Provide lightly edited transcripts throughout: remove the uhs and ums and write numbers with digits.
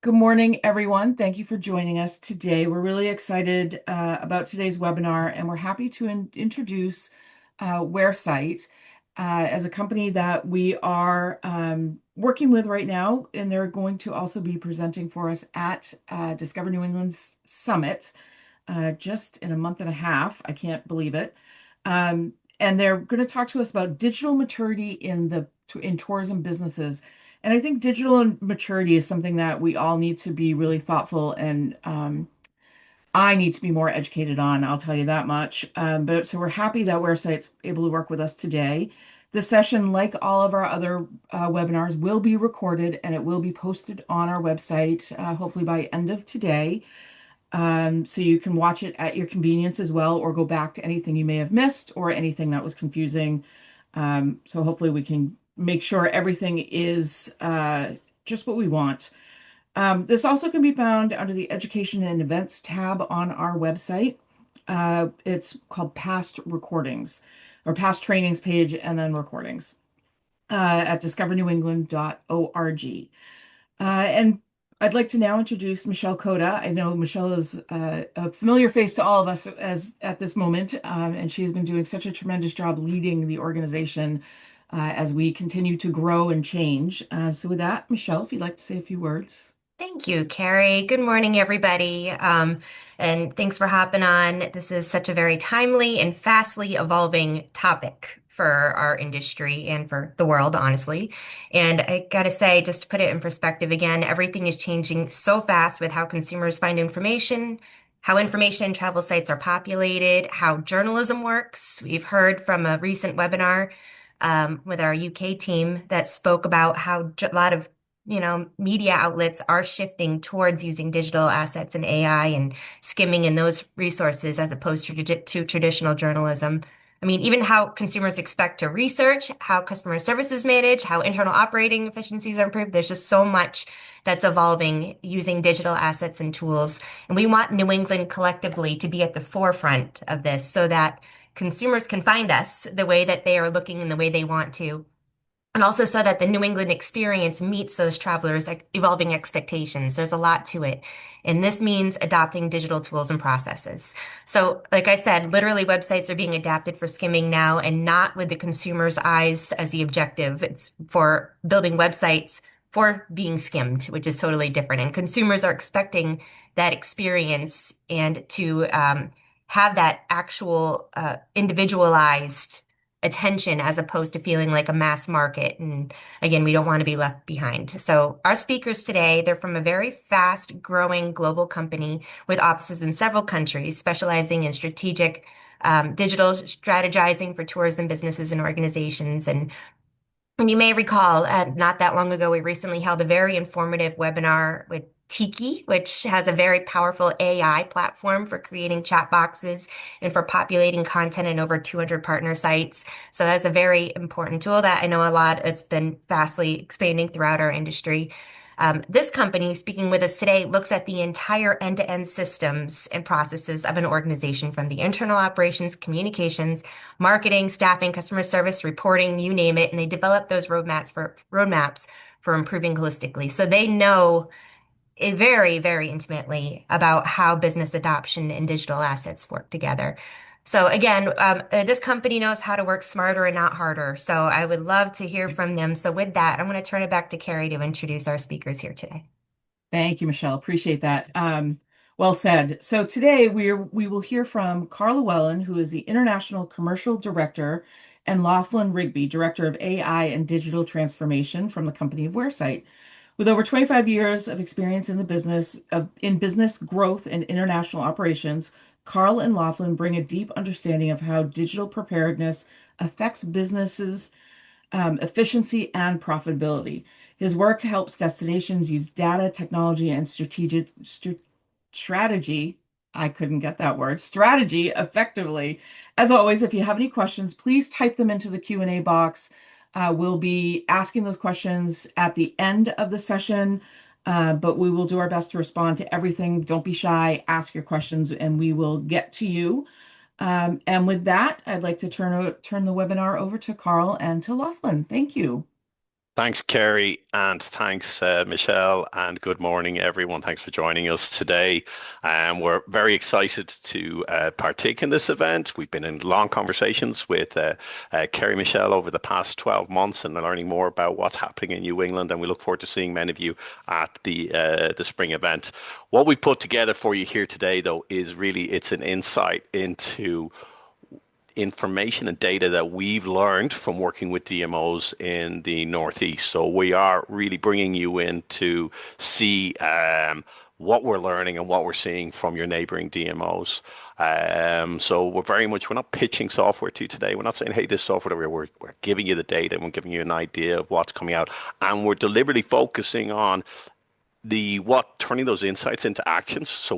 Good morning, everyone. Thank you for joining us today. We're really excited about today's webinar, and we're happy to introduce Wheresight as a company that we are working with right now, and they're going to also be presenting for us at Discover New England's Summit just in a month and a half. I can't believe it. And they're going to talk to us about digital maturity in tourism businesses. And I think digital maturity is something that we all need to be really thoughtful and I need to be more educated on, I'll tell you that much. But so we're happy that Wheresight's able to work with us today. The session, like all of our other webinars, will be recorded and it will be posted on our website, hopefully by end of today. So you can watch it at your convenience as well, or go back to anything you may have missed or anything that was confusing. So hopefully we can make sure everything is just what we want. This also can be found under the Education and Events tab on our website. It's called Past Recordings or Past Trainings page and then Recordings at discovernewengland.org. And I'd like to now introduce Michelle Coda. I know Michelle is a familiar face to all of us as at this moment, and she's been doing such a tremendous job leading the organization as we continue to grow and change. So with that, Michelle, if you'd like to say a few words. Thank you, Carrie. Good morning, everybody. And thanks for hopping on. This is such a very timely and fastly evolving topic for our industry and for the world, honestly. And I gotta say, just to put it in perspective again, everything is changing so fast with how consumers find information, how information and travel sites are populated, how journalism works. We've heard from a recent webinar with our UK team that spoke about how a lot of media outlets are shifting towards using digital assets and AI and skimming in those resources as opposed to traditional journalism. I mean, even how consumers expect to research, how customer service is managed, how internal operating efficiencies are improved. There's just so much that's evolving using digital assets and tools. And we want New England collectively to be at the forefront of this so that consumers can find us the way that they are looking and the way they want to. And also so that the New England experience meets those travelers' evolving expectations. There's a lot to it. And this means adopting digital tools and processes. So, like I said, literally websites are being adapted for skimming now and not with the consumer's eyes as the objective. It's for building websites for being skimmed, which is totally different. And consumers are expecting that experience and to have that actual individualized attention as opposed to feeling like a mass market. And again, we don't want to be left behind. So our speakers today, they're from a very fast growing global company with offices in several countries, specializing in strategic digital strategizing for tourism businesses and organizations. And you may recall, not that long ago, we recently held a very informative webinar with Tiki, which has a very powerful AI platform for creating chat boxes and for populating content in over 200 partner sites. So that's a very important tool that I know a lot, it's been vastly expanding throughout our industry. This company, speaking with us today, looks at the entire end-to-end systems and processes of an organization from the internal operations, communications, marketing, staffing, customer service, reporting, you name it, and they develop those roadmaps for improving holistically. So they know it very, very intimately about how business adoption and digital assets work together. So again, this company knows how to work smarter and not harder. So I would love to hear from them. So with that, I'm going to turn it back to Carrie to introduce our speakers here today. Thank you, Michelle. Appreciate that. Well said. So today we will hear from Karl Llewellyn, who is the International Commercial Director, and Laughlin Rigby, Director of AI and Digital Transformation from the company of Wheresight. With over 25 years of experience in the business growth and international operations, Karl and Laughlin bring a deep understanding of how digital preparedness affects businesses efficiency and profitability. His work helps destinations use data, technology, and strategy. I couldn't get that word, strategy effectively. As always, if you have any questions, please type them into the Q&A box. We'll be asking those questions at the end of the session, but we will do our best to respond to everything. Don't be shy, ask your questions, and we will get to you. And with that, I'd like to turn the webinar over to Karl and to Laughlin. Thank you. Thanks, Kerry, and thanks, Michelle, and good morning, everyone. Thanks for joining us today. We're very excited to partake in this event. We've been in long conversations with Kerry Michelle over the past 12 months and learning more about what's happening in New England, and we look forward to seeing many of you at the spring event. What we've put together for you here today, though, is really it's an insight into information and data that we've learned from working with DMOs in the Northeast. So we are really bringing you in to see what we're learning and what we're seeing from your neighboring DMOs. So we're not pitching software to you today. We're not saying, hey, this software, we're giving you the data and we're giving you an idea of what's coming out. And we're deliberately focusing on turning those insights into actions. So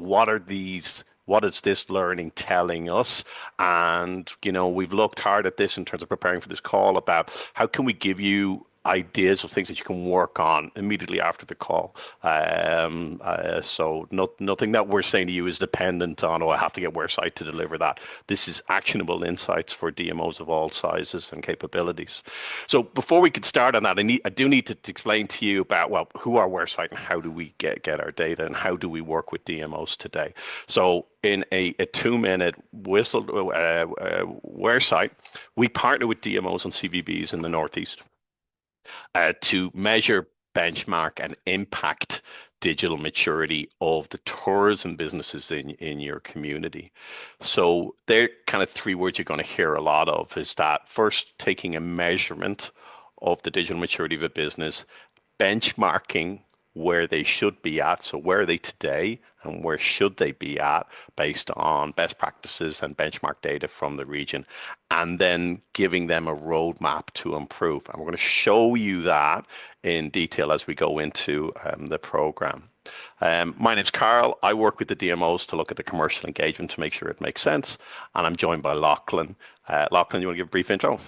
what is this learning telling us? And, we've looked hard at this in terms of preparing for this call about how can we give you ideas of things that you can work on immediately after the call. Nothing that we're saying to you is dependent on, oh, I have to get Wheresight to deliver that. This is actionable insights for DMOs of all sizes and capabilities. So before we could start on that, I do need to explain to you about, well, who are Wheresight and how do we get our data and how do we work with DMOs today? So in a 2-minute whistle, Wheresight, we partner with DMOs and CVBs in the Northeast to measure, benchmark, and impact digital maturity of the tourism businesses in your community. So there are kind of 3 words you're going to hear a lot of is that first, taking a measurement of the digital maturity of a business, benchmarking where they should be at. So where are they today and where should they be at based on best practices and benchmark data from the region, and then giving them a roadmap to improve. And we're going to show you that in detail as we go into the program. My name's Karl. I work with the DMOs to look at the commercial engagement to make sure it makes sense. And I'm joined by Laughlin. Laughlin, you want to give a brief intro?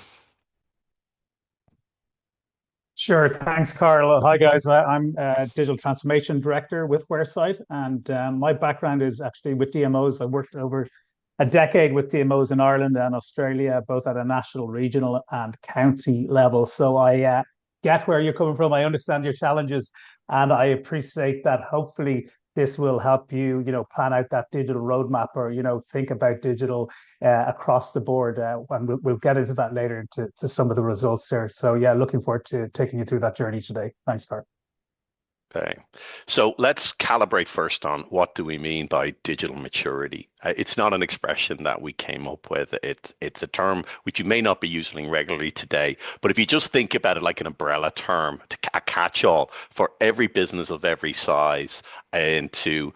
Sure. Thanks, Carl. Hi, guys. I'm Digital Transformation Director with Wheresight, and my background is actually with DMOs. I worked over a decade with DMOs in Ireland and Australia, both at a national, regional, and county level. So I get where you're coming from. I understand your challenges, and I appreciate that. Hopefully, this will help you, plan out that digital roadmap or, think about digital across the board. And we'll get into that later to some of the results there. So yeah, looking forward to taking you through that journey today. Thanks, Carl. Okay. So let's calibrate first on what do we mean by digital maturity. It's not an expression that we came up with. It's a term which you may not be using regularly today, but if you just think about it like an umbrella term, a catch-all for every business of every size into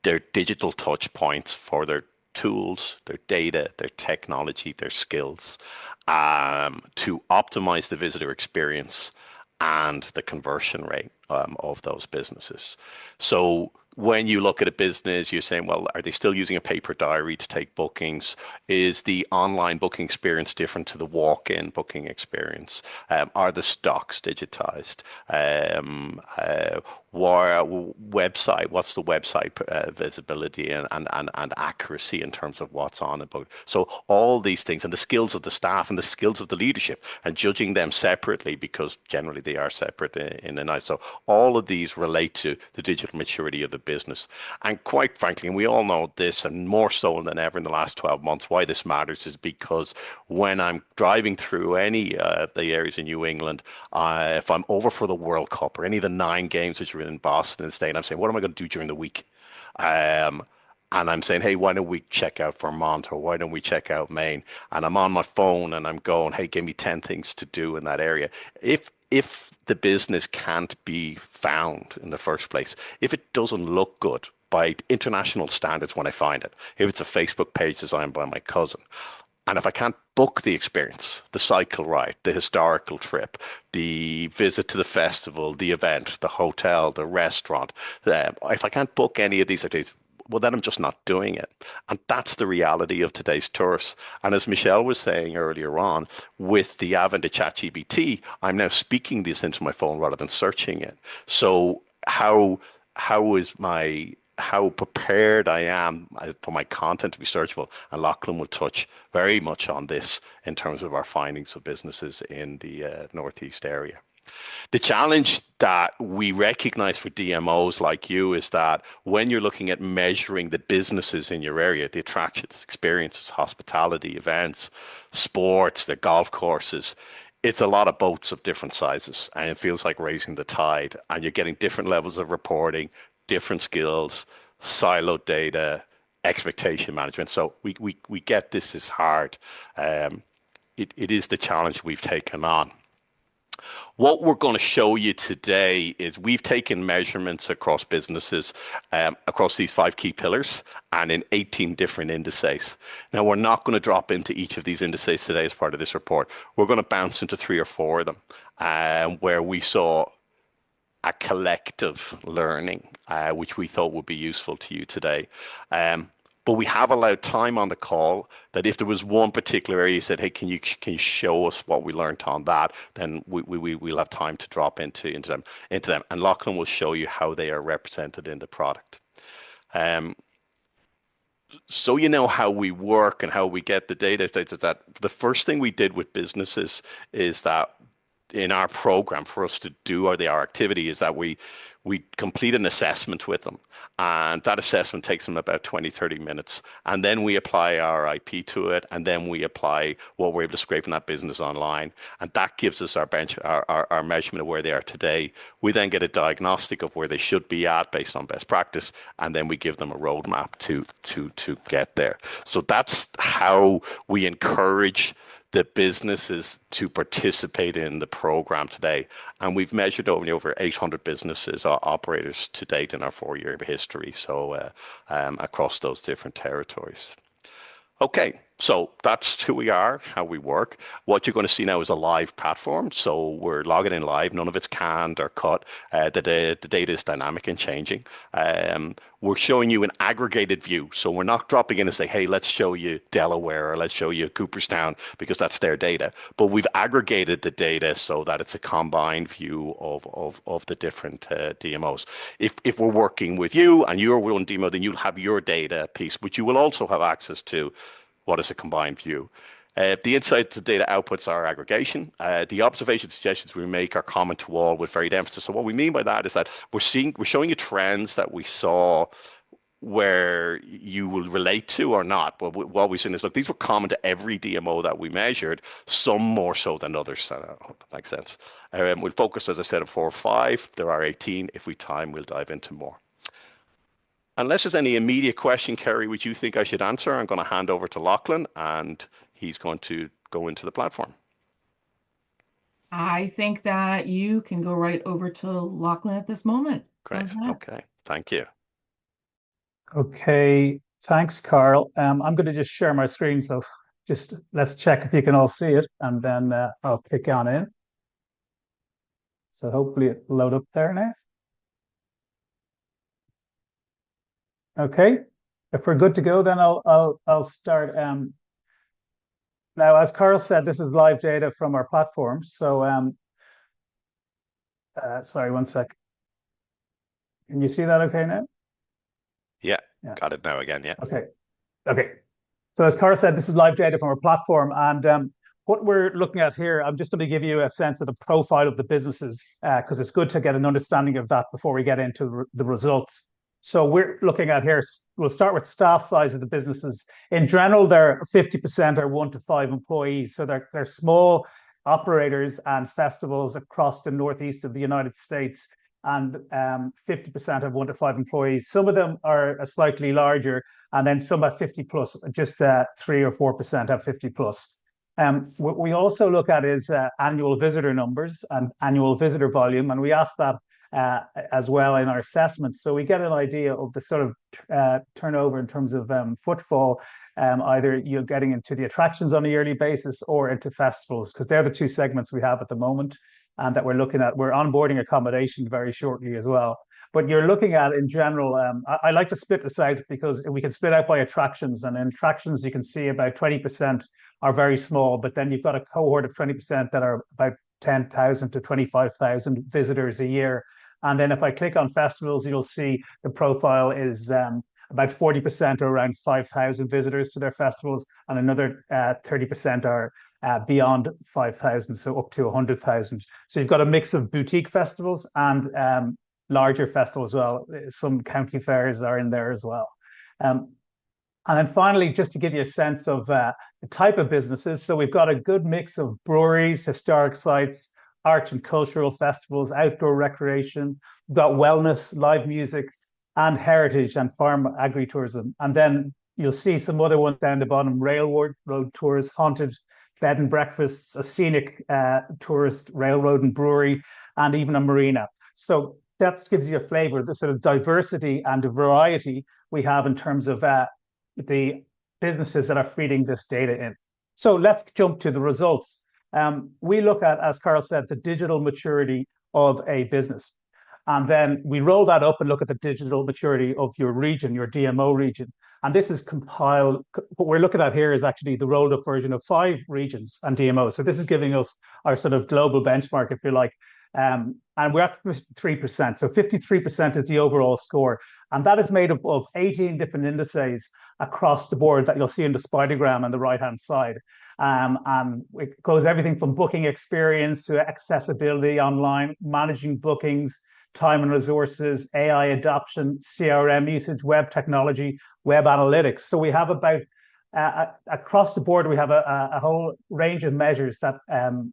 their digital touch points for their tools, their data, their technology, their skills, to optimize the visitor experience and the conversion rate of those businesses. So when you look at a business, you're saying, well, are they still using a paper diary to take bookings? Is the online booking experience different to the walk-in booking experience? Are the stocks digitized? What's the website visibility and accuracy in terms of what's on the book? So all these things and the skills of the staff and the skills of the leadership and judging them separately because generally they are separate in the night. So all of these relate to the digital maturity of the business. And quite frankly, and we all know this and more so than ever in the last 12 months, why this matters is because when I'm driving through any of the areas in New England, if I'm over for the World Cup or any of the 9 games which are in Boston and state, I'm saying, what am I going to do during the week? And I'm saying, hey, why don't we check out Vermont or why don't we check out Maine? And I'm on my phone and I'm going, hey, give me 10 things to do in that area. If the business can't be found in the first place, if it doesn't look good by international standards when I find it, if it's a Facebook page designed by my cousin, and if I can't book the experience, the cycle ride, the historical trip, the visit to the festival, the event, the hotel, the restaurant, if I can't book any of these activities, well, then I'm just not doing it. And that's the reality of today's tourists. And as Michelle was saying earlier on, with the advent of ChatGPT, I'm now speaking this into my phone rather than searching it. So how prepared I am for my content to be searchable, and Lachlan will touch very much on this in terms of our findings of businesses in the Northeast area. The challenge that we recognize for DMOs like you is that when you're looking at measuring the businesses in your area, the attractions, experiences, hospitality, events, sports, the golf courses, it's a lot of boats of different sizes, and it feels like raising the tide. And you're getting different levels of reporting, different skills, siloed data, expectation management. So we get this is hard. It is the challenge we've taken on. What we're going to show you today is we've taken measurements across businesses, across these 5 key pillars and in 18 different indices. Now, we're not going to drop into each of these indices today as part of this report. We're going to bounce into 3 or 4 of them, where we saw a collective learning, which we thought would be useful to you today. But we have allowed time on the call that if there was one particular area you said, hey, can you show us what we learned on that? Then we'll have time to drop into them. And Lachlan will show you how they are represented in the product. So you know how we work and how we get the data. Is that the first thing we did with businesses is that in our program for us to do our activity is that we complete an assessment with them, and that assessment takes them about 20-30 minutes, and then we apply our IP to it, and then we apply what we're able to scrape in that business online, and that gives us our measurement of where they are today. We then get a diagnostic of where they should be at based on best practice, and then we give them a roadmap to get there. So that's how we encourage the businesses to participate in the program today. And we've measured over 800 businesses, operators to date in our 4-year history. So across those different territories. Okay, so that's who we are, how we work. What you're going to see now is a live platform. So we're logging in live. None of it's canned or cut. The data is dynamic and changing. We're showing you an aggregated view. So we're not dropping in and say, hey, let's show you Delaware or let's show you Cooperstown because that's their data. But we've aggregated the data so that it's a combined view of the different DMOs. If we're working with you and you're one DMO, then you'll have your data piece, which you will also have access to what is a combined view. The insights and data outputs are aggregation. The observations suggestions we make are common to all with varied emphasis. So what we mean by that is that we're showing you trends that we saw where you will relate to or not. But what we've seen is, look, these were common to every DMO that we measured, some more so than others. I hope that makes sense. We'll focus, as I said, on 4 or 5. There are 18. If we time, we'll dive into more. Unless there's any immediate question, Kerry, which you think I should answer, I'm going to hand over to Lachlan, and he's going to go into the platform. I think that you can go right over to Lachlan at this moment. Great. Okay. Thank you. Okay. Thanks, Karl. I'm going to just share my screen. So just let's check if you can all see it, and then I'll click on in. So hopefully it'll load up there now. Okay, if we're good to go, then I'll start. Now, as Karl said, this is live data from our platform. So, sorry, one sec. Can you see that okay now? Yeah, got it now again. Yeah. Okay. So, as Karl said, this is live data from our platform, and what we're looking at here, I'm just going to give you a sense of the profile of the businesses because it's good to get an understanding of that before we get into the results. So we're looking at here, we'll start with staff size of the businesses. In general, they're 50% are 1 to 5 employees. So they're small operators and festivals across the northeast of the United States. And 50% have 1 to 5 employees. Some of them are slightly larger, and then some have 50 plus, just 3 or 4% have 50 plus. What we also look at is annual visitor numbers and annual visitor volume. And we ask that as well in our assessment. So we get an idea of the sort of turnover in terms of footfall, either you're getting into the attractions on a yearly basis or into festivals, because they're the 2 segments we have at the moment and that we're looking at. We're onboarding accommodation very shortly as well. But you're looking at, in general, I like to split this out because we can split out by attractions. And in attractions, you can see about 20% are very small, but then you've got a cohort of 20% that are about 10,000 to 25,000 visitors a year. And then if I click on festivals, you'll see the profile is about 40% or around 5,000 visitors to their festivals, and another 30% are beyond 5,000, so up to 100,000. So you've got a mix of boutique festivals and larger festivals as well. Some county fairs are in there as well. And then finally, just to give you a sense of the type of businesses, so we've got a good mix of breweries, historic sites, arts and cultural festivals, outdoor recreation. We've got wellness, live music, and heritage and farm agritourism. And then you'll see some other ones down the bottom: railroad tours, haunted bed and breakfasts, a scenic tourist railroad and brewery, and even a marina. So that gives you a flavor of the sort of diversity and the variety we have in terms of the businesses that are feeding this data in. So let's jump to the results. We look at, as Karl said, the digital maturity of a business. And then we roll that up and look at the digital maturity of your region, your DMO region. And this is compiled. What we're looking at here is actually the rolled up version of 5 regions and DMOs. So this is giving us our sort of global benchmark, if you like. And we're at 3%. So 53% is the overall score. And that is made up of 18 different indices across the board that you'll see in the spidergram on the right-hand side. And it goes everything from booking experience to accessibility online, managing bookings, time and resources, AI adoption, CRM usage, web technology, web analytics. So we have about across the board, we have a whole range of measures that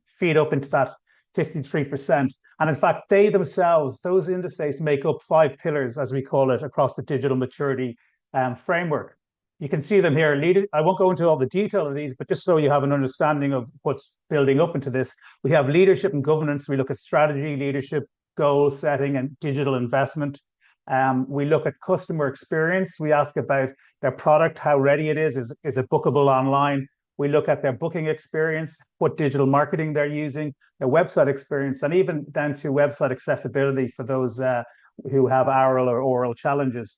feed up into that 53%. And in fact, they themselves, those indices make up 5 pillars, as we call it, across the digital maturity framework. You can see them here. I won't go into all the detail of these, but just so you have an understanding of what's building up into this, we have leadership and governance. We look at strategy, leadership, goal setting, and digital investment. We look at customer experience. We ask about their product, how ready it is it bookable online? We look at their booking experience, what digital marketing they're using, their website experience, and even down to website accessibility for those who have oral or oral challenges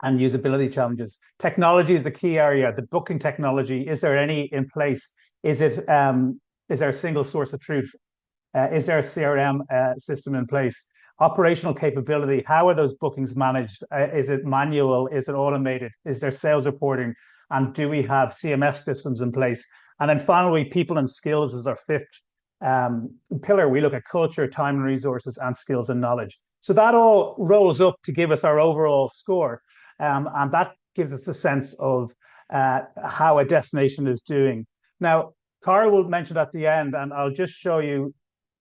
and usability challenges. Technology is the key area. The booking technology, is there any in place? Is there a single source of truth? Is there a CRM system in place? Operational capability, how are those bookings managed? Is it manual? Is it automated? Is there sales reporting? And do we have CMS systems in place? And then finally, people and skills is our 5th pillar. We look at culture, time and resources, and skills and knowledge. So that all rolls up to give us our overall score. And that gives us a sense of how a destination is doing. Now, Karl will mention at the end, and I'll just show you,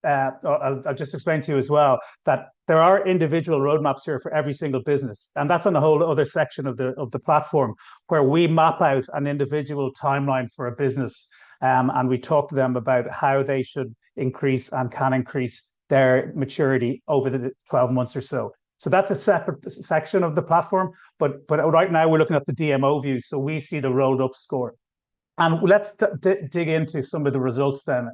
I'll just explain to you as well, that there are individual roadmaps here for every single business. And that's on a whole other section of the platform where we map out an individual timeline for a business. And we talk to them about how they should increase and can increase their maturity over the 12 months or so. So that's a separate section of the platform. But right now we're looking at the DMO view. So we see the rolled up score. And let's dig into some of the results then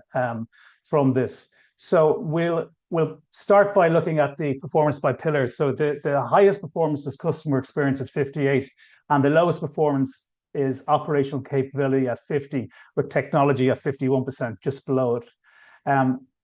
from this. So we'll start by looking at the performance by pillars. So the highest performance is customer experience at 58, and the lowest performance is operational capability at 50, with technology at 51%, just below it.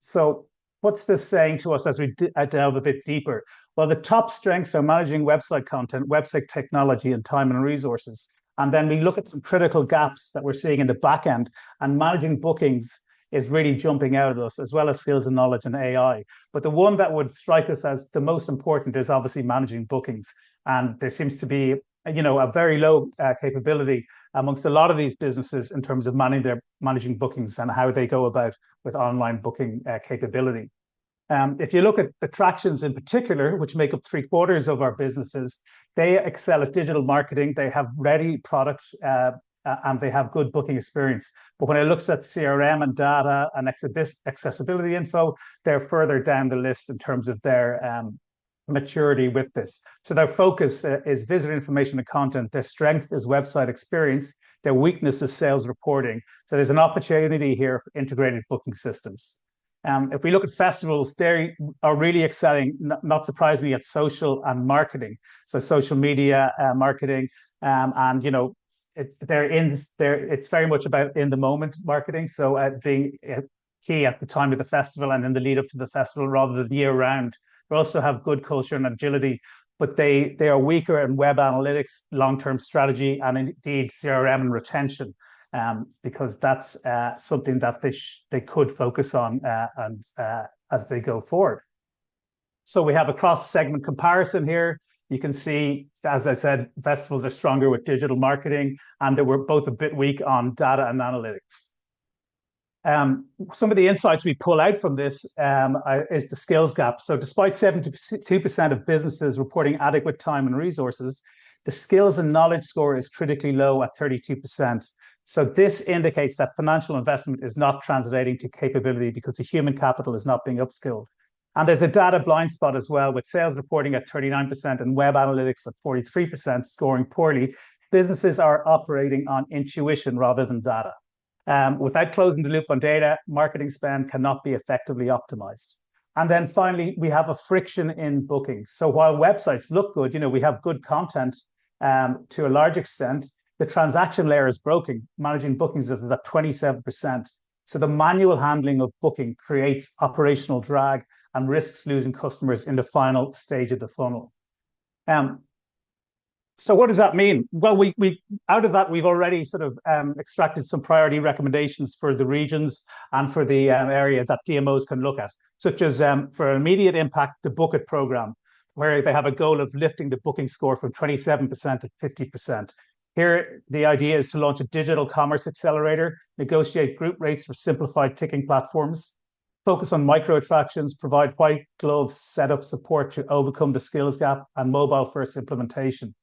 So what's this saying to us as we delve a bit deeper? Well, the top strengths are managing website content, website technology, and time and resources. And then we look at some critical gaps that we're seeing in the back end, and managing bookings is really jumping out at us, as well as skills and knowledge and AI. But the one that would strike us as the most important is obviously managing bookings. And there seems to be, a very low capability amongst a lot of these businesses in terms of managing bookings and how they go about with online booking capability. If you look at attractions in particular, which make up 3/4 of our businesses, they excel at digital marketing. They have ready products and they have good booking experience. But when it looks at CRM and data and accessibility info, they're further down the list in terms of their maturity with this. So their focus is visitor information and content. Their strength is website experience. Their weakness is sales reporting. So there's an opportunity here for integrated booking systems. If we look at festivals, they are really excelling, not surprisingly, at social and marketing. So social media marketing, and it's very much about in the moment marketing. So being key at the time of the festival and in the lead up to the festival rather than year round. They also have good culture and agility, but they are weaker in web analytics, long-term strategy, and indeed CRM and retention. because that's something that they could focus on and as they go forward. So we have a cross-segment comparison here. You can see, as I said, festivals are stronger with digital marketing, and they were both a bit weak on data and analytics. Some of the insights we pull out from this is the skills gap. So despite 72% of businesses reporting adequate time and resources, the skills and knowledge score is critically low at 32%. So this indicates that financial investment is not translating to capability because the human capital is not being upskilled. And there's a data blind spot as well, with sales reporting at 39% and web analytics at 43% scoring poorly. Businesses are operating on intuition rather than data. Without closing the loop on data, marketing spend cannot be effectively optimized. And then finally, we have a friction in bookings. So while websites look good, we have good content to a large extent, the transaction layer is broken. Managing bookings is at 27%. So the manual handling of booking creates operational drag and risks losing customers in the final stage of the funnel. So what does that mean? Well, we out of that, we've already sort of extracted some priority recommendations for the regions and for the area that DMOs can look at, such as for immediate impact, the Book It program, where they have a goal of lifting the booking score from 27% to 50%. Here, the idea is to launch a digital commerce accelerator, negotiate group rates for simplified ticking platforms, focus on micro attractions, provide white glove setup support to overcome the skills gap, and mobile first implementation.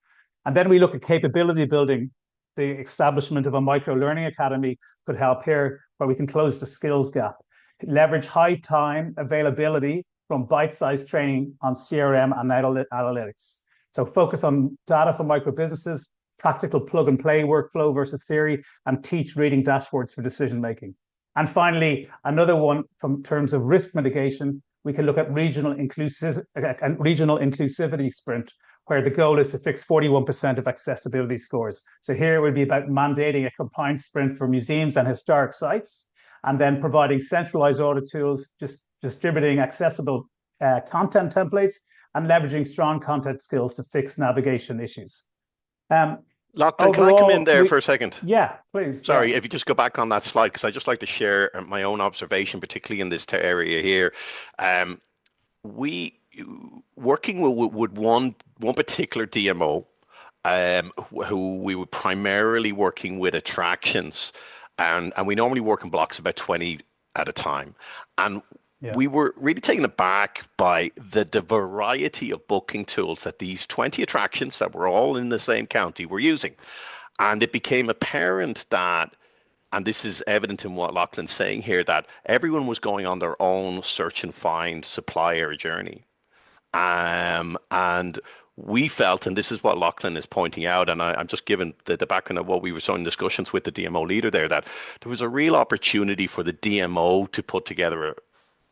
And then we look at capability building. The establishment of a micro learning academy could help here, where we can close the skills gap. Leverage high time availability from bite-sized training on CRM and analytics. So focus on data for micro businesses, practical plug and play workflow versus theory, and teach reading dashboards for decision making. And finally, another one from terms of risk mitigation, we can look at regional inclusivity sprint, where the goal is to fix 41% of accessibility scores. So here it would be about mandating a compliance sprint for museums and historic sites, and then providing centralized audit tools, just distributing accessible content templates, and leveraging strong content skills to fix navigation issues. Lachlan, can I come in there for a second? Yeah, please. Sorry, if you just go back on that slide, because I just like to share my own observation, particularly in this area here. We working with one particular DMO, who we were primarily working with attractions, and we normally work in blocks about 20 at a time, and we were really taken aback by the variety of booking tools that these 20 attractions that were all in the same county were using, and it became apparent that, and this is evident in what Lachlan's saying here, that everyone was going on their own search and find supplier journey. And we felt, and this is what Lachlan is pointing out, and I'm just giving the background of what we were saying in discussions with the DMO leader there, that there was a real opportunity for the DMO to put together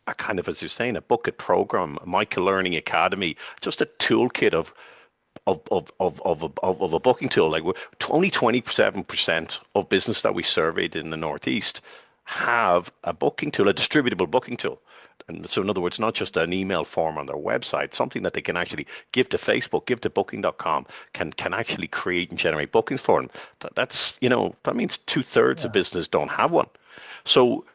a kind of, as you're saying, a Book It program, a micro learning academy, just a toolkit of a booking tool. Like only 27% of business that we surveyed in the Northeast have a booking tool, a distributable booking tool. And so in other words, not just an email form on their website, something that they can actually give to Facebook, give to booking.com, can actually create and generate bookings for them. That's, that means 2/3 of business don't have one. So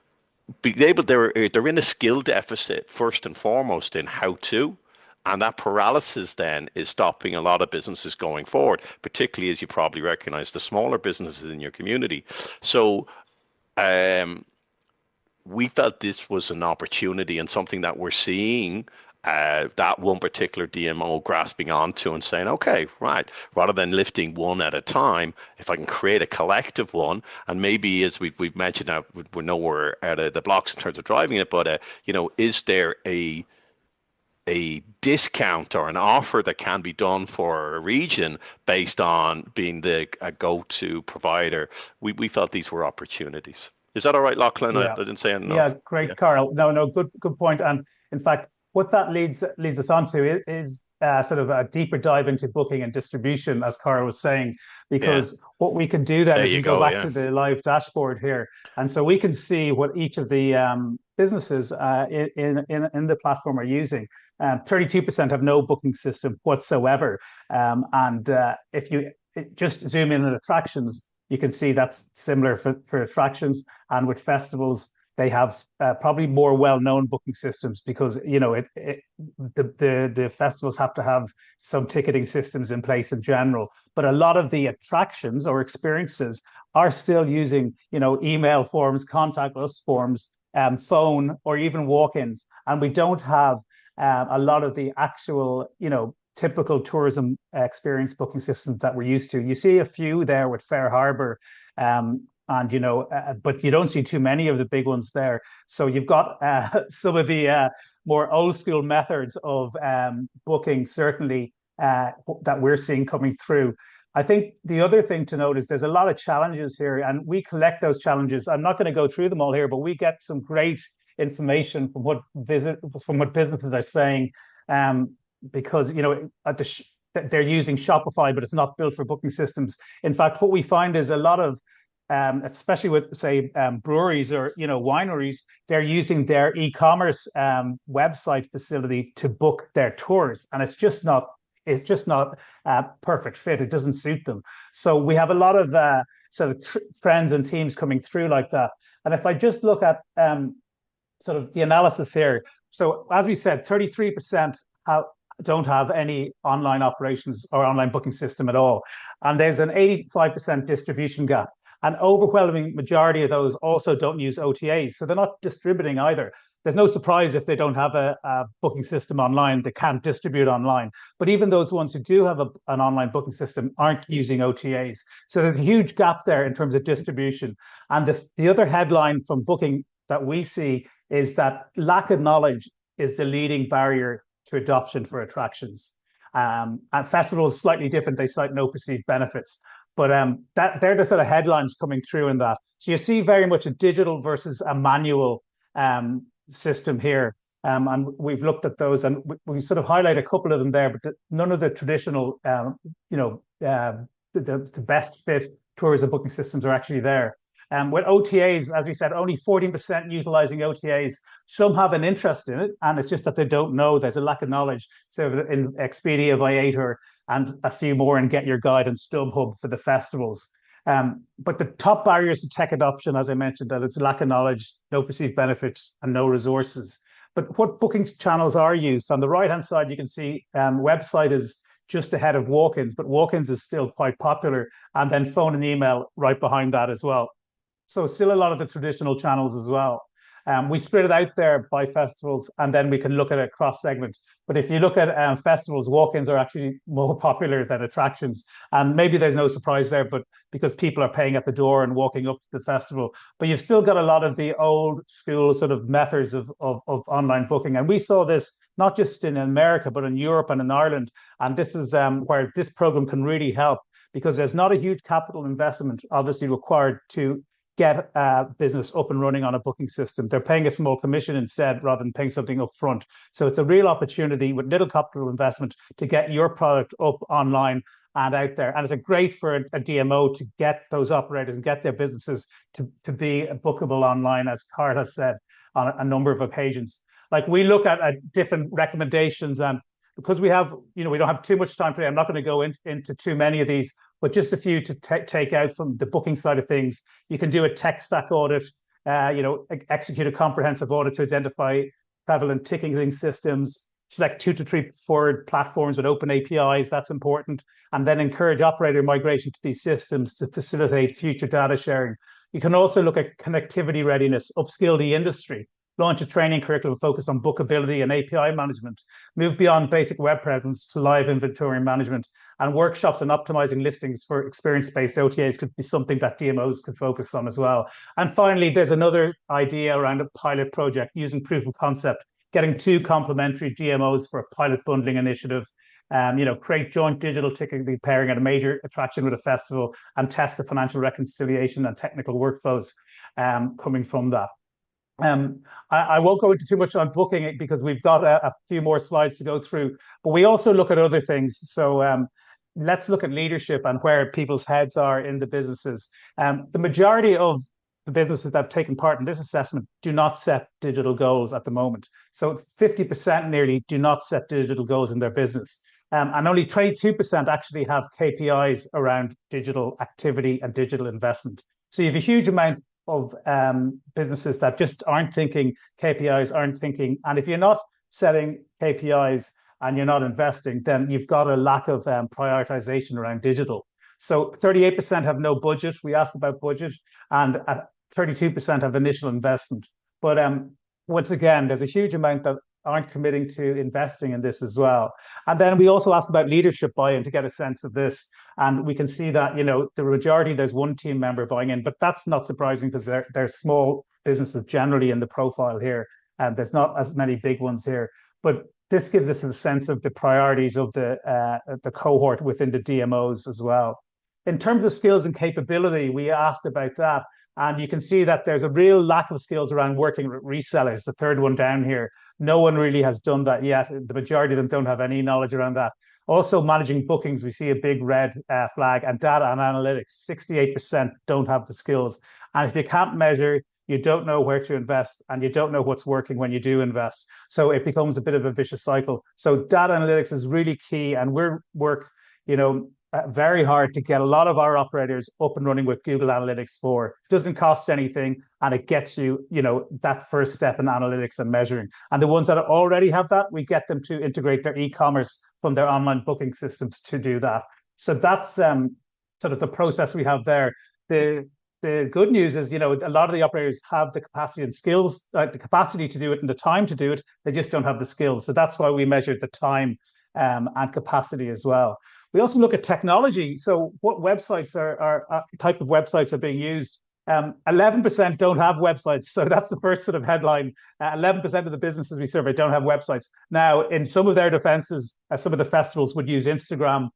they're in a skill deficit first and foremost in how to, and that paralysis then is stopping a lot of businesses going forward, particularly, as you probably recognize, the smaller businesses in your community. So we felt this was an opportunity and something that we're seeing that one particular DMO grasping onto and saying, okay, right, rather than lifting one at a time, if I can create a collective one, and maybe as we've mentioned now, we're nowhere out of the blocks in terms of driving it, but is there a discount or an offer that can be done for a region based on being a go-to provider? We felt these were opportunities. Is that all right, Lachlan? Yeah. I didn't say enough. Yeah, great, Karl. No, good point. And in fact, what that leads us on to is sort of a deeper dive into booking and distribution, as Karl was saying, because what we can do then is we go back to the live dashboard here, and so we can see what each of the businesses in the platform are using. 32% have no booking system whatsoever, and if you just zoom in on attractions, You can see that's similar for attractions, and with festivals, they have probably more well-known booking systems because the festivals have to have some ticketing systems in place in general. But a lot of the attractions or experiences are still using email forms, contact us forms, phone, or even walk-ins, and we don't have a lot of the actual typical tourism experience booking systems that we're used to. You see a few there with Fair Harbor, and but you don't see too many of the big ones there. So you've got some of the more old school methods of booking, certainly that we're seeing coming through. I think the other thing to note is there's a lot of challenges here, and we collect those challenges. I'm not going to go through them all here, but we get some great information from what businesses are saying, because they're using Shopify, but it's not built for booking systems. In fact, what we find is a lot of especially with, say, breweries or wineries, they're using their e-commerce website facility to book their tours, and it's just not a perfect fit. It doesn't suit them. So we have a lot of sort of trends and themes coming through like that. And if I just look at sort of the analysis here, so as we said, 33% don't have any online operations or online booking system at all, and there's an 85% distribution gap. An overwhelming majority of those also don't use OTAs, so they're not distributing either. There's no surprise if they don't have a booking system online, they can't distribute online. But even those ones who do have an online booking system aren't using OTAs. So there's a huge gap there in terms of distribution. And the other headline from booking that we see is that lack of knowledge is the leading barrier to adoption for attractions. And festivals is slightly different. They cite no perceived benefits. But they're the sort of headlines coming through in that. So you see very much a digital versus a manual system here. And we've looked at those, and we sort of highlight a couple of them there, but none of the traditional, the best fit tourism booking systems are actually there. With OTAs, as we said, only 14% utilizing OTAs. Some have an interest in it, and it's just that they don't know. There's a lack of knowledge. So in Expedia, Viator, and a few more in Get Your Guide and StubHub for the festivals. But the top barriers to tech adoption, as I mentioned, that it's lack of knowledge, no perceived benefits, and no resources. But what booking channels are used? On the right-hand side, you can see website is just ahead of walk-ins, but walk-ins is still quite popular, and then phone and email right behind that as well. So still a lot of the traditional channels as well. We split it out there by festivals, and then we can look at a cross segment. But if you look at festivals, walk-ins are actually more popular than attractions. And maybe there's no surprise there, but because people are paying at the door and walking up to the festival. But you've still got a lot of the old school sort of methods of online booking. And we saw this not just in America, but in Europe and in Ireland. And this is where this program can really help, because there's not a huge capital investment obviously required to get a business up and running on a booking system. They're paying a small commission instead rather than paying something up front. So it's a real opportunity with little capital investment to get your product up online and out there. And it's great for a DMO to get those operators and get their businesses to be bookable online, as Karl has said on a number of occasions. Like, we look at different recommendations, and because we don't have too much time today, I'm not going to go into too many of these, but just a few to take out from the booking side of things. You can do a tech stack audit, execute a comprehensive audit to identify prevalent ticketing systems, select 2 to 3 preferred platforms with open APIs, that's important, and then encourage operator migration to these systems to facilitate future data sharing. You can also look at connectivity readiness, upskill the industry, launch a training curriculum focused on bookability and API management, move beyond basic web presence to live inventory management, and workshops on optimizing listings for experience-based OTAs could be something that DMOs could focus on as well. And finally, there's another idea around a pilot project using proof of concept, getting 2 complementary DMOs for a pilot bundling initiative, create joint digital ticketing pairing at a major attraction with a festival, and test the financial reconciliation and technical workflows coming from that. I won't go into too much on booking it because we've got a few more slides to go through, but we also look at other things. So let's look at leadership and where people's heads are in the businesses. The majority of the businesses that have taken part in this assessment do not set digital goals at the moment. So 50% nearly do not set digital goals in their business. and only 22% actually have KPIs around digital activity and digital investment. So you have a huge amount of businesses that just aren't thinking KPIs, aren't thinking, and if you're not setting KPIs and you're not investing, then you've got a lack of prioritization around digital. So 38% have no budget. We ask about budget, and 32% have initial investment. But once again, there's a huge amount that aren't committing to investing in this as well. And then we also ask about leadership buy-in to get a sense of this. And we can see that, the majority, there's one team member buying in, but that's not surprising because they're small businesses generally in the profile here. And there's not as many big ones here. But this gives us a sense of the priorities of the cohort within the DMOs as well. In terms of skills and capability, we asked about that. And you can see that there's a real lack of skills around working with resellers, the third one down here. No one really has done that yet. The majority of them don't have any knowledge around that. Also, managing bookings, we see a big red flag, and data and analytics, 68% don't have the skills. And if you can't measure, you don't know where to invest, and you don't know what's working when you do invest. So it becomes a bit of a vicious cycle. So data analytics is really key, and we work, very hard to get a lot of our operators up and running with Google Analytics 4. It doesn't cost anything, and it gets you, that first step in analytics and measuring. And the ones that already have that, we get them to integrate their e-commerce from their online booking systems to do that. So that's sort of the process we have there. The good news is, a lot of the operators have the capacity and skills, the capacity to do it and the time to do it. They just don't have the skills. So that's why we measure the time and capacity as well. We also look at technology. So what websites are type of websites are being used? 11% don't have websites. So that's the first sort of headline. 11% of the businesses we survey don't have websites. Now, in some of their defenses, some of the festivals would use Instagram,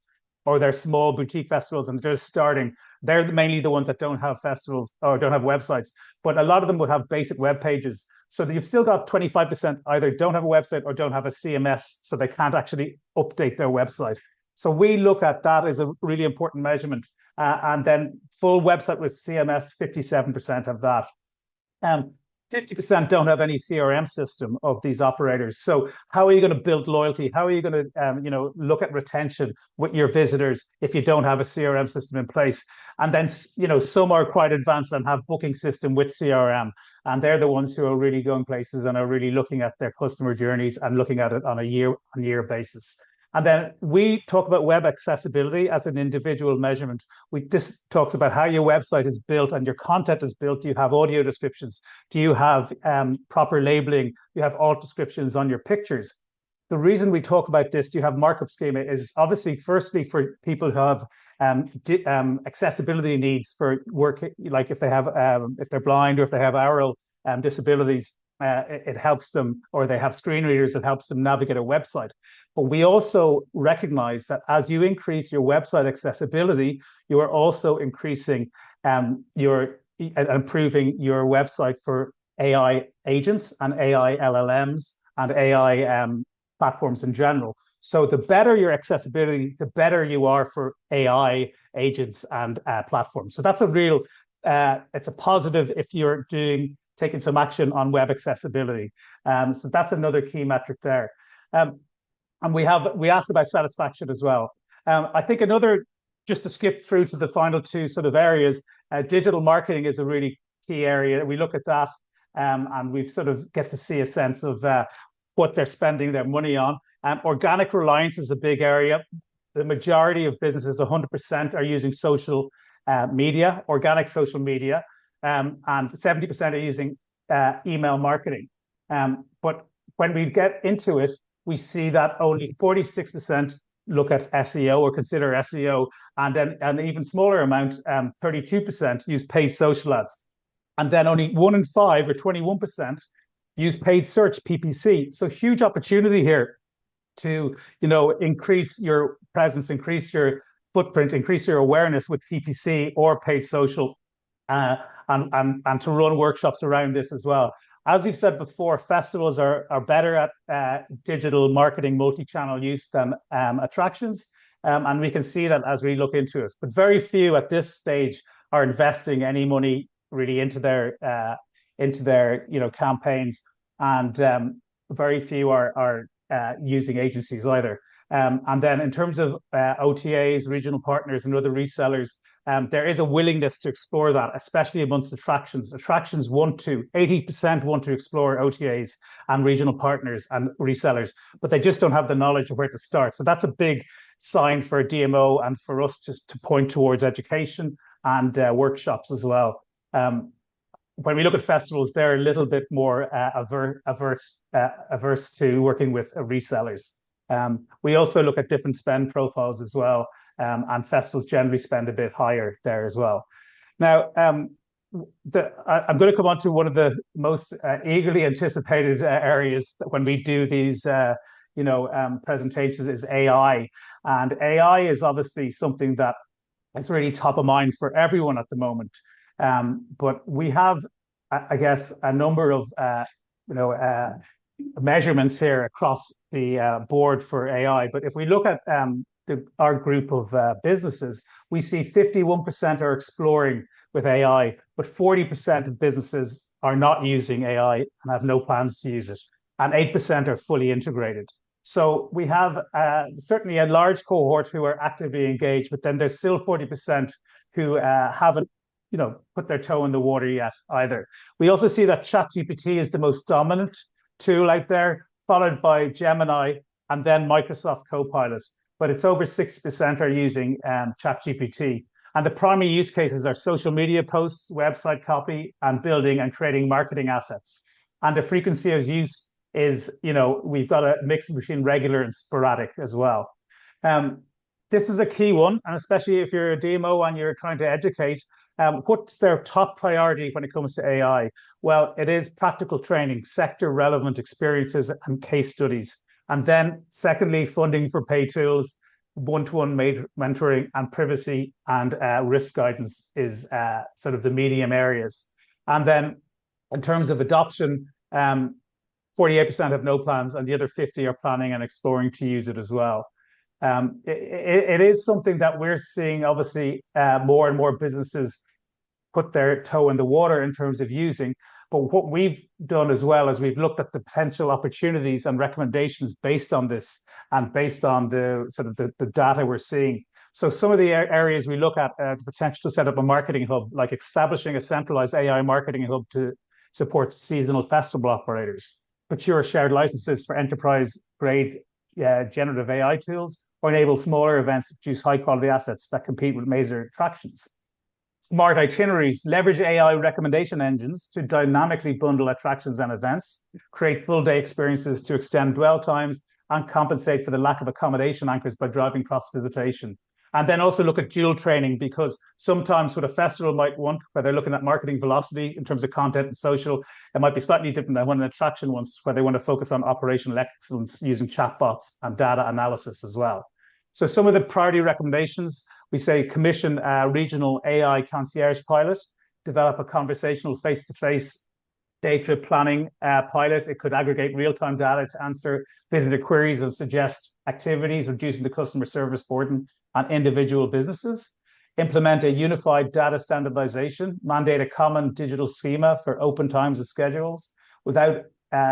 or their small boutique festivals, and they're just starting. They're mainly the ones that don't have festivals or don't have websites. But a lot of them would have basic web pages. So you've still got 25% either don't have a website or don't have a CMS, so they can't actually update their website. So we look at that as a really important measurement. And then full website with CMS, 57% of that. 50% don't have any CRM system of these operators. So how are you going to build loyalty? How are you going to, look at retention with your visitors if you don't have a CRM system in place? And then, some are quite advanced and have booking system with CRM. And they're the ones who are really going places and are really looking at their customer journeys and looking at it on a year-on-year basis. And then we talk about web accessibility as an individual measurement. This talks about how your website is built and your content is built. Do you have audio descriptions? Do you have proper labeling? Do you have alt descriptions on your pictures? The reason we talk about this, do you have markup schema, is obviously firstly for people who have accessibility needs for work, like if they're blind or if they have oral disabilities. It helps them, or they have screen readers, it helps them navigate a website. But we also recognize that as you increase your website accessibility, you are also increasing improving your website for AI agents and AI LLMs and AI platforms in general. So the better your accessibility, the better you are for AI agents and platforms. So that's it's a positive if you're taking some action on web accessibility. So that's another key metric there. And we asked about satisfaction as well. I think just to skip through to the final two sort of areas, digital marketing is a really key area. We look at that and we sort of get to see a sense of what they're spending their money on. Organic reliance is a big area. The majority of businesses, 100%, are using social media, organic social media. And 70% are using email marketing. But when we get into it, we see that only 46% look at SEO or consider SEO, and then an even smaller amount, 32%, use paid social ads. And then only 1 in 5 or 21% use paid search, PPC. So huge opportunity here to increase your presence, increase your footprint, increase your awareness with PPC or paid social. And to run workshops around this as well. As we've said before, festivals are better at digital marketing, multi-channel use than attractions. And we can see that as we look into it. But very few at this stage are investing any money really into their campaigns. And very few are using agencies either. And then in terms of OTAs, regional partners, and other resellers, there is a willingness to explore that, especially amongst attractions. Attractions 80% want to explore OTAs and regional partners and resellers, but they just don't have the knowledge of where to start. So that's a big sign for a DMO and for us to point towards education and workshops as well. When we look at festivals, they're a little bit more averse to working with resellers. We also look at different spend profiles as well, and festivals generally spend a bit higher there as well. Now, I'm going to come on to one of the most eagerly anticipated areas when we do these presentations is AI. And AI is obviously something that is really top of mind for everyone at the moment. But we have, I guess, a number of measurements here across the board for AI. But if we look at our group of businesses, we see 51% are exploring with AI, but 40% of businesses are not using AI and have no plans to use it, and 8% are fully integrated. So we have certainly a large cohort who are actively engaged, but then there's still 40% who haven't put their toe in the water yet either. We also see that ChatGPT is the most dominant tool out there, followed by Gemini and then Microsoft Copilot. But it's over 60% are using ChatGPT. And the primary use cases are social media posts, website copy, and building and creating marketing assets. And the frequency of use is, we've got a mix between regular and sporadic as well. This is a key one, and especially if you're a DMO and you're trying to educate, what's their top priority when it comes to AI? Well, it is practical training, sector relevant experiences and case studies. And then secondly, funding for paid tools, one-to-one mentoring, and privacy and risk guidance is sort of the medium areas. And then in terms of adoption, 48% have no plans and the other 50 are planning and exploring to use it as well. It is something that we're seeing, obviously, more and more businesses put their toe in the water in terms of using. But what we've done as well is we've looked at the potential opportunities and recommendations based on this and based on the sort of the data we're seeing. So some of the areas we look at the potential to set up a marketing hub, like establishing a centralized AI marketing hub to support seasonal festival operators, procure shared licenses for enterprise-grade generative AI tools, or enable smaller events to produce high-quality assets that compete with major attractions. Smart itineraries, leverage AI recommendation engines to dynamically bundle attractions and events, create full-day experiences to extend dwell times, and compensate for the lack of accommodation anchors by driving cross-visitation. And then also look at dual training, because sometimes what a festival might want, where they're looking at marketing velocity in terms of content and social, it might be slightly different than what an attraction wants, where they want to focus on operational excellence using chatbots and data analysis as well. So some of the priority recommendations, we say commission a regional AI concierge pilot, develop a conversational face-to-face data planning pilot. It could aggregate real-time data to answer visitor queries and suggest activities, reducing the customer service burden on individual businesses. Implement a unified data standardization, mandate a common digital schema for open times and schedules. Without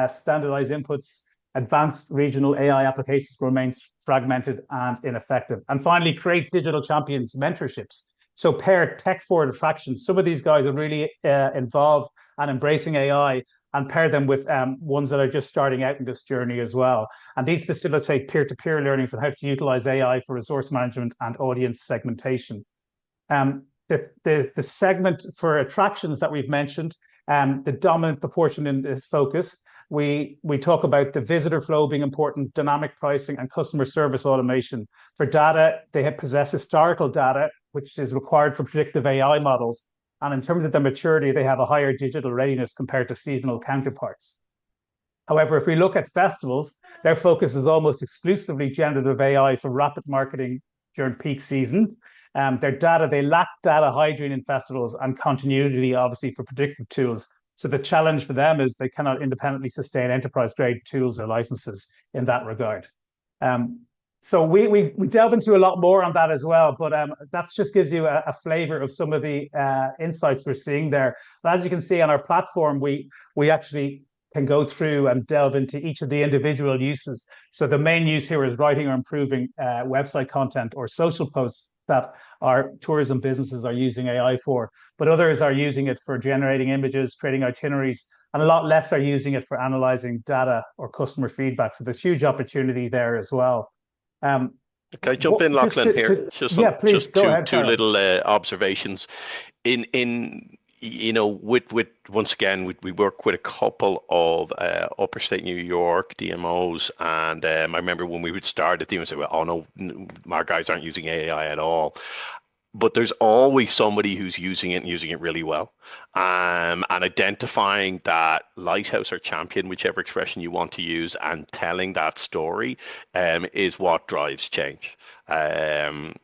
standardized inputs, advanced regional AI applications remains fragmented and ineffective. And finally, create digital champions mentorships. So pair tech-forward attractions. Some of these guys are really involved and embracing AI, and pair them with ones that are just starting out in this journey as well. And these facilitate peer-to-peer learnings on how to utilize AI for resource management and audience segmentation. The segment for attractions that we've mentioned, the dominant proportion in this focus, we talk about the visitor flow being important, dynamic pricing, and customer service automation. For data, they possess historical data, which is required for predictive AI models. And in terms of their maturity, they have a higher digital readiness compared to seasonal counterparts. However, if we look at festivals, their focus is almost exclusively generative AI for rapid marketing during peak season. They lack data hygiene in festivals and continuity, obviously, for predictive tools. So the challenge for them is they cannot independently sustain enterprise-grade tools or licenses in that regard. So we delve into a lot more on that as well, but that just gives you a flavor of some of the insights we're seeing there. But as you can see on our platform, we actually can go through and delve into each of the individual uses. So the main use here is writing or improving website content or social posts that our tourism businesses are using AI for, but others are using it for generating images, creating itineraries, and a lot less are using it for analyzing data or customer feedback. So there's huge opportunity there as well. Um, Can I jump in, Lachlan, here? yeah, please Just go two ahead, two Carl. little observations. In with once again we work with a couple of upper state New York DMOs, and I remember when we would start at the DMO say, well, oh no, our guys aren't using AI at all. But there's always somebody who's using it and using it really well. And identifying that lighthouse or champion, whichever expression you want to use, and telling that story is what drives change. AI,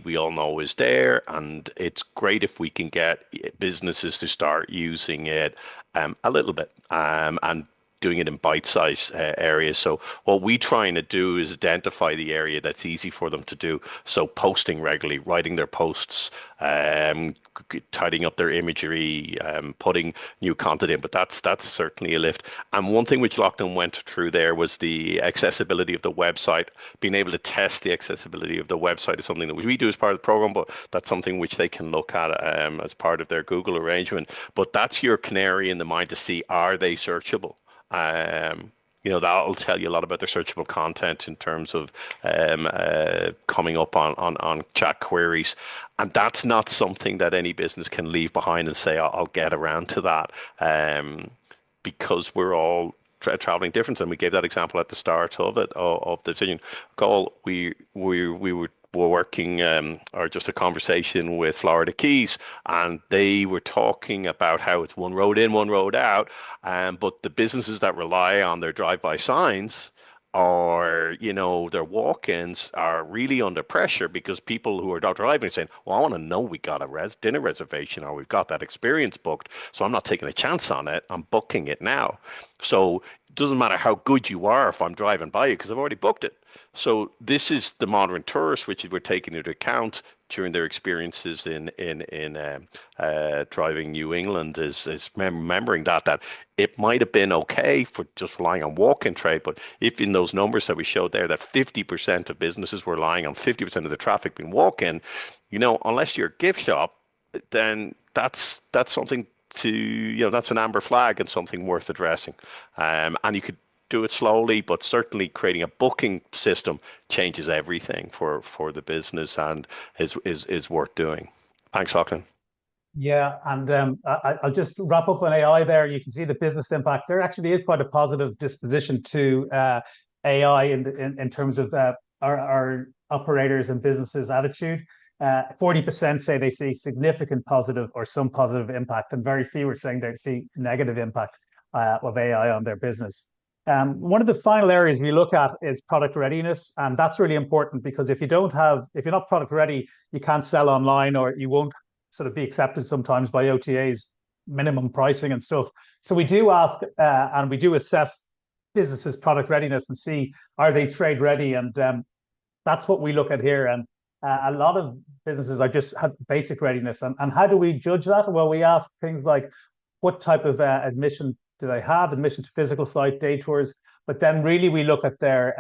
we all know, is there, and it's great if we can get businesses to start using it a little bit and doing it in bite-sized areas. So what we trying to do is identify the area that's easy for them to do. So posting regularly, writing their posts, tidying up their imagery, putting new content in. But that's certainly a lift. And one thing which Lachlan went through there was the accessibility of the website. Being able to test the accessibility of the website is something that we do as part of the program, but that's something which they can look at as part of their Google arrangement. But that's your canary in the mine to see, are they searchable? That'll tell you a lot about their searchable content in terms of coming up on chat queries. And that's not something that any business can leave behind and say, I'll get around to that, because we're all traveling different. And we gave that example at the start of it, of the decision call. Were working or just a conversation with Florida Keys, and they were talking about how it's one road in, one road out, but the businesses that rely on their drive-by signs or their walk-ins are really under pressure because people who are not driving are saying, well, I want to know we got a dinner reservation or we've got that experience booked, so I'm not taking a chance on it, I'm booking it now. So it doesn't matter how good you are if I'm driving by you because I've already booked it. So this is the modern tourist, which we're taking into account during their experiences in driving New England, is remembering that it might have been okay for just relying on walk-in trade, but if in those numbers that we showed there that 50% of businesses were relying on 50% of the traffic being walk-in, unless you're a gift shop, then that's something to, that's an amber flag and something worth addressing. And you could do it slowly, but certainly creating a booking system changes everything for the business and is worth doing. Thanks, Lachlan. Yeah, and I'll just wrap up on AI there. You can see the business impact. There actually is quite a positive disposition to AI in terms of our operators and businesses' attitude. 40% say they see significant positive or some positive impact, and very few are saying they see negative impact of AI on their business. One of the final areas we look at is product readiness, and that's really important because if you're not product ready, you can't sell online, or you won't sort of be accepted sometimes by OTAs, minimum pricing and stuff. So we do ask and we do assess businesses' product readiness and see, are they trade ready, and that's what we look at here. And a lot of businesses are just have basic readiness, and how do we judge that? Well, we ask things like, what type of admission do they have? Admission to physical site, day tours. But then really we look at their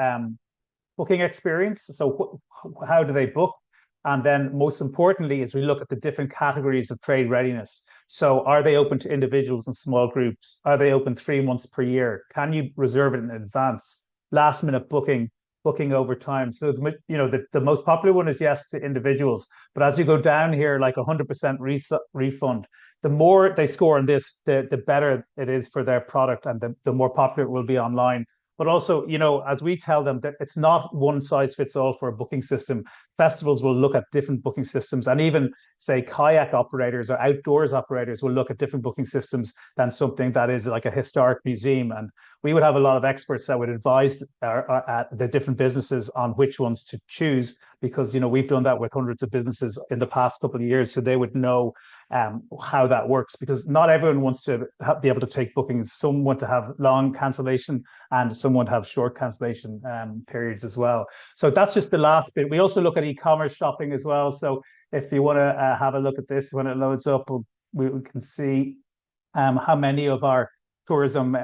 booking experience. So how do they book? And then most importantly is we look at the different categories of trade readiness. So are they open to individuals and small groups? Are they open 3 months per year? Can you reserve it in advance? Last minute booking over time. So the most popular one is yes to individuals. But as you go down here, like 100% refund, the more they score on this, the better it is for their product, and the more popular it will be online. But also, as we tell them, that it's not one size fits all for a booking system. Festivals will look at different booking systems, and even say kayak operators or outdoors operators will look at different booking systems than something that is like a historic museum. And we would have a lot of experts that would advise the different businesses on which ones to choose, because we've done that with hundreds of businesses in the past couple of years, so they would know how that works, because not everyone wants to be able to take bookings. Some want to have long cancellation, and some want to have short cancellation periods as well. So that's just the last bit. We also look at e-commerce shopping as well. So if you want to have a look at this when it loads up, we can see how many of our tourism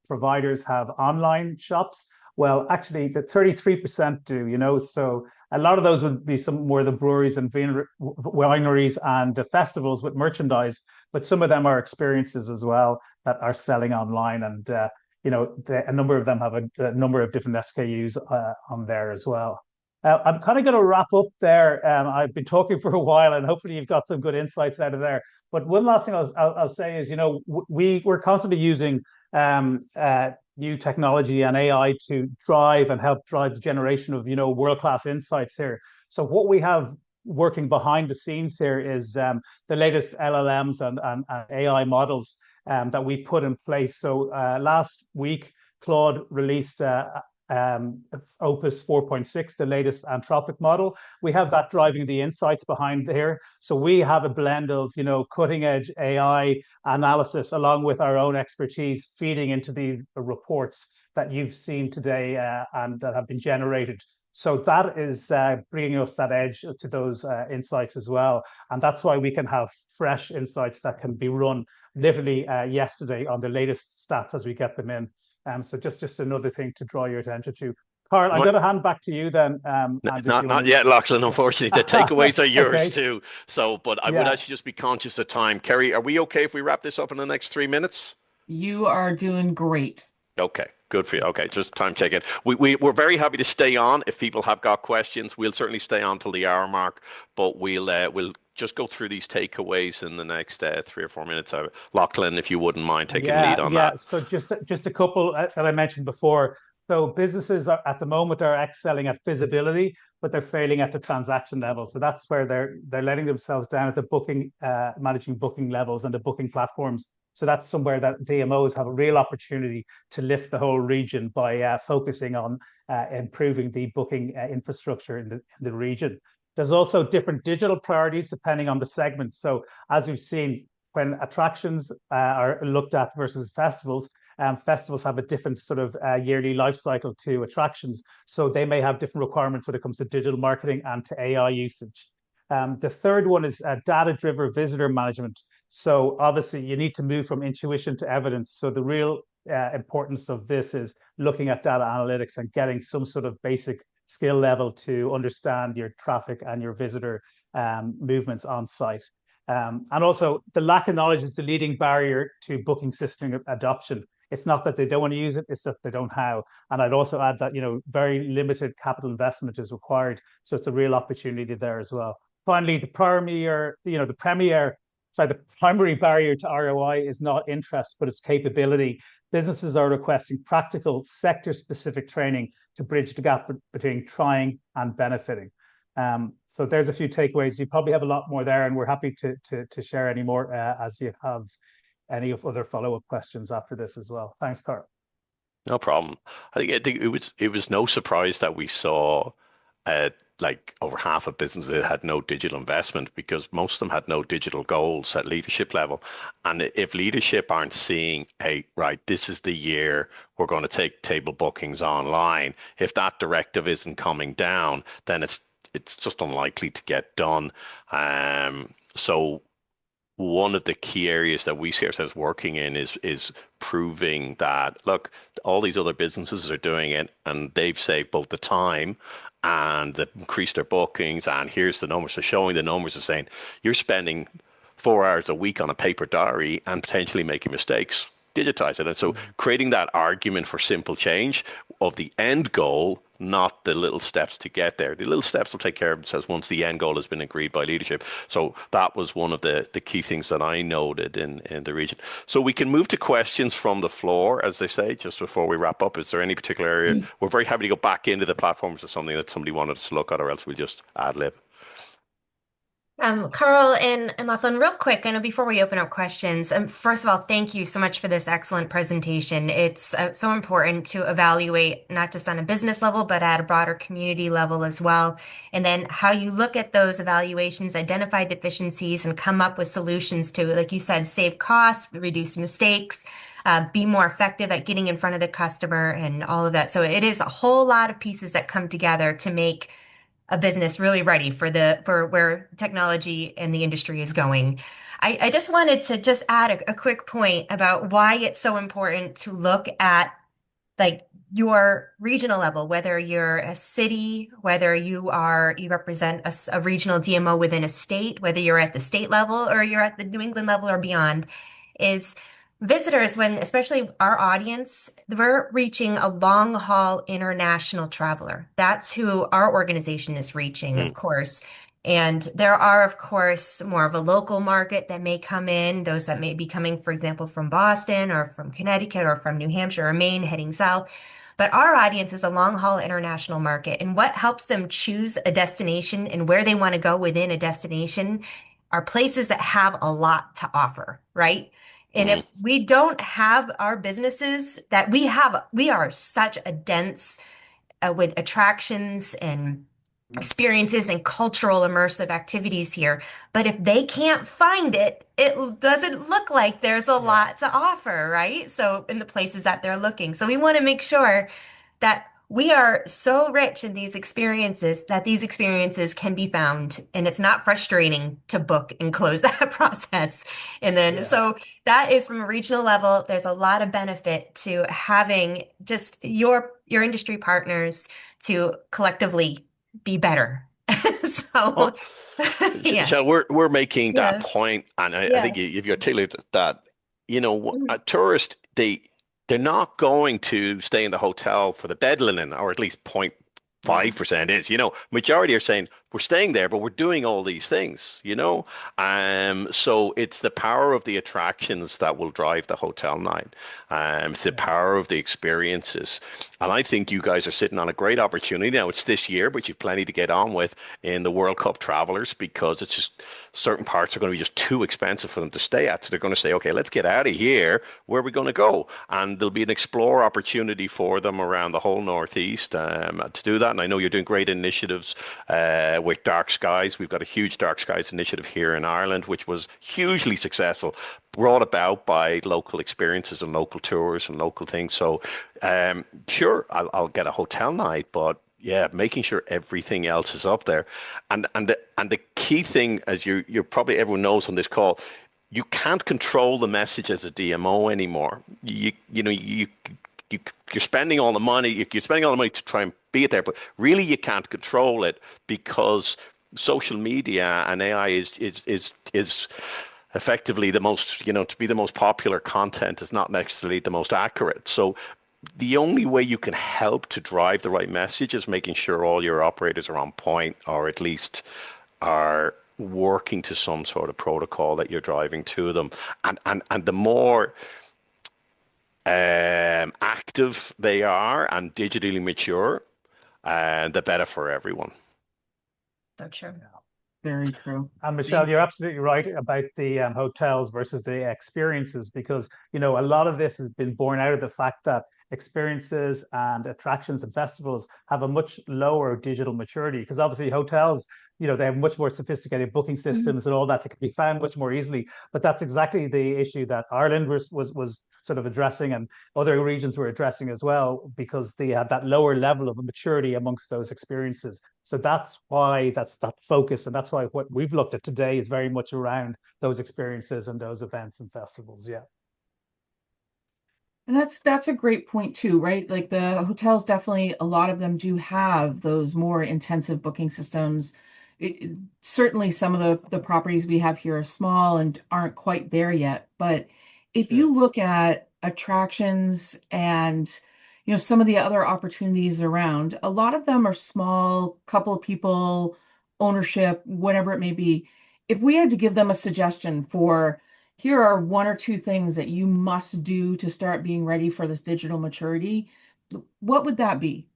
providers have online shops. Well, actually, the 33% do, so a lot of those would be some more of the breweries and wineries and the festivals with merchandise, but some of them are experiences as well that are selling online. And, a number of them have a number of different SKUs on there as well. I'm kind of going to wrap up there. I've been talking for a while, and hopefully you've got some good insights out of there. But one last thing I'll say is, we're constantly using new technology and AI to drive and help drive the generation of, world-class insights here. So what we have working behind the scenes here is the latest LLMs and AI models that we've put in place. So last week, Claude released Opus 4.6, the latest Anthropic model. We have that driving the insights behind here. So we have a blend of, cutting edge AI analysis along with our own expertise feeding into these reports that you've seen today and that have been generated. So that is bringing us that edge to those insights as well. And that's why we can have fresh insights that can be run literally yesterday on the latest stats as we get them in. So just another thing to draw your attention to. Karl, I'm going to hand back to you then. Not yet, Lachlan. Unfortunately, the takeaways are yours Okay. too. So, but I would Yeah. actually just be conscious of time. Kerry, are we okay if we wrap this up in the next 3 minutes? You are doing great. Okay, good for you. Okay, just time checking. We're very happy to stay on if people have got questions. We'll certainly stay on till the hour mark, but we'll just go through these takeaways in the next 3 or 4 minutes. Lachlan, if you wouldn't mind taking lead on Yeah. that. So just a couple that I mentioned before. So businesses are at the moment are excelling at visibility, but they're failing at the transaction level. So that's where they're letting themselves down at the booking, managing booking levels and the booking platforms. So that's somewhere that DMOs have a real opportunity to lift the whole region by focusing on improving the booking infrastructure in the region. There's also different digital priorities depending on the segment. So as we've seen, when attractions are looked at versus festivals, festivals have a different sort of yearly life cycle to attractions. So they may have different requirements when it comes to digital marketing and to AI usage. The third one is data-driven visitor management. So obviously you need to move from intuition to evidence. So the real importance of this is looking at data analytics and getting some sort of basic skill level to understand your traffic and your visitor movements on site. And also the lack of knowledge is the leading barrier to booking system adoption. It's not that they don't want to use it, it's that they don't how. And I'd also add that, very limited capital investment is required. So it's a real opportunity there as well. Finally, the primary barrier to ROI is not interest, but it's capability. Businesses are requesting practical sector-specific training to bridge the gap between trying and benefiting. So there's a few takeaways. You probably have a lot more there, and we're happy to share any more as you have any of other follow-up questions after this as well. Thanks, Karl. No problem. I think it was no surprise that we saw like over half of businesses that had no digital investment because most of them had no digital goals at leadership level. And if leadership aren't seeing, hey, right, this is the year we're going to take table bookings online, if that directive isn't coming down, then it's just unlikely to get done. So one of the key areas that we see ourselves working in is proving that, look, all these other businesses are doing it and they've saved both the time and they've increased their bookings. And here's the numbers. So showing the numbers are saying you're spending 4 hours a week on a paper diary and potentially making mistakes. Digitize it. And so creating that argument for simple change of the end goal, not the little steps to get there. The little steps will take care of themselves once the end goal has been agreed by leadership. So that was one of the key things that I noted in the region. So we can move to questions from the floor, as they say, just before we wrap up. Is there any particular area? We're very happy to go back into the platforms or something that somebody wanted us to look at, or else we'll just ad lib. Karl and Laughlin, real quick, I know before we open up questions, first of all, thank you so much for this excellent presentation. It's so important to evaluate not just on a business level, but at a broader community level as well. And then how you look at those evaluations, identify deficiencies, and come up with solutions to, like you said, save costs, reduce mistakes, be more effective at getting in front of the customer and all of that. So it is a whole lot of pieces that come together to make a business really ready for where technology and the industry is going. I just wanted to just add a quick point about why it's so important to look at like your regional level, whether you're a city, whether you represent a regional DMO within a state, whether you're at the state level or you're at the New England level or beyond, is visitors, when especially our audience, we're reaching a long haul international traveler. That's who our organization is reaching, of Mm, course. And there are, of course, more of a local market that may come in, those that may be coming, for example, from Boston or from Connecticut or from New Hampshire or Maine heading south. But our audience is a long haul international market. And what helps them choose a destination and where they want to go within a destination are places that have a lot to offer, right? And if mm, we don't have our businesses that we are such a dense with attractions and experiences and cultural immersive activities here. But if they can't find it, it doesn't look like there's a Yeah. lot to offer, right? So in the places that they're looking. So we want to make sure that we are so rich in these experiences that these experiences can be found and it's not frustrating to book and close that process. And then, Yeah. so that is from a regional level, there's a lot of benefit to having just your industry partners to collectively be better. So, mm. yeah, So we're making that yeah, point, and I yeah. think if you articulate that, Mhm. a tourist they're not going to stay in the hotel for the bed linen, or at least Yeah. 0.5% is. Majority are saying we're staying there, but we're doing all these things. So it's the power of the attractions that will drive the hotel night. It's the Yeah. power of the experiences. And I think you guys are sitting on a great opportunity. Now, it's this year, but you've plenty to get on with in the World Cup travelers because it's just certain parts are going to be just too expensive for them to stay at. So they're going to say, okay, let's get out of here. Where are we going to go? And there'll be an explore opportunity for them around the whole Northeast to do that. And I know you're doing great initiatives with Dark Skies. We've got a huge Dark Skies initiative here in Ireland, which was hugely successful, brought about by local experiences and local tours and local things. So, sure, I'll get a hotel night, but yeah, making sure everything else is up there, and the key thing, as you probably everyone knows on this call, you can't control the message as a DMO anymore. You're spending all the money. You're spending all the money to try and be it there, but really you can't control it because social media and AI is effectively the most, to be the most popular content is not necessarily the most accurate. So the only way you can help to drive the right message is making sure all your operators are on point or at least are working to some sort of protocol that you're driving to them. And the more active they are and digitally mature, the better for everyone. So true. Very true. And Michelle, Thank you're you. absolutely right about the hotels versus the experiences, because a lot of this has been born out of the fact that experiences and attractions and festivals have a much lower digital maturity. Because obviously, hotels, they have much more sophisticated booking Mhm. systems and all that can be found much more easily. But that's exactly the issue that Ireland was sort of addressing, and other regions were addressing as well, because they had that lower level of maturity amongst those experiences. So that's why that's that focus, and that's why what we've looked at today is very much around those experiences and those events and festivals. Yeah, And that's a great point too, right? Like the hotels definitely, a lot of them do have those more intensive booking systems. Certainly some of the properties we have here are small and aren't quite there yet. But if sure. you look at attractions and some of the other opportunities around, a lot of them are small, couple of people, ownership, whatever it may be. If we had to give them a suggestion for here are one or two things that you must do to start being ready for this digital maturity, what would that be?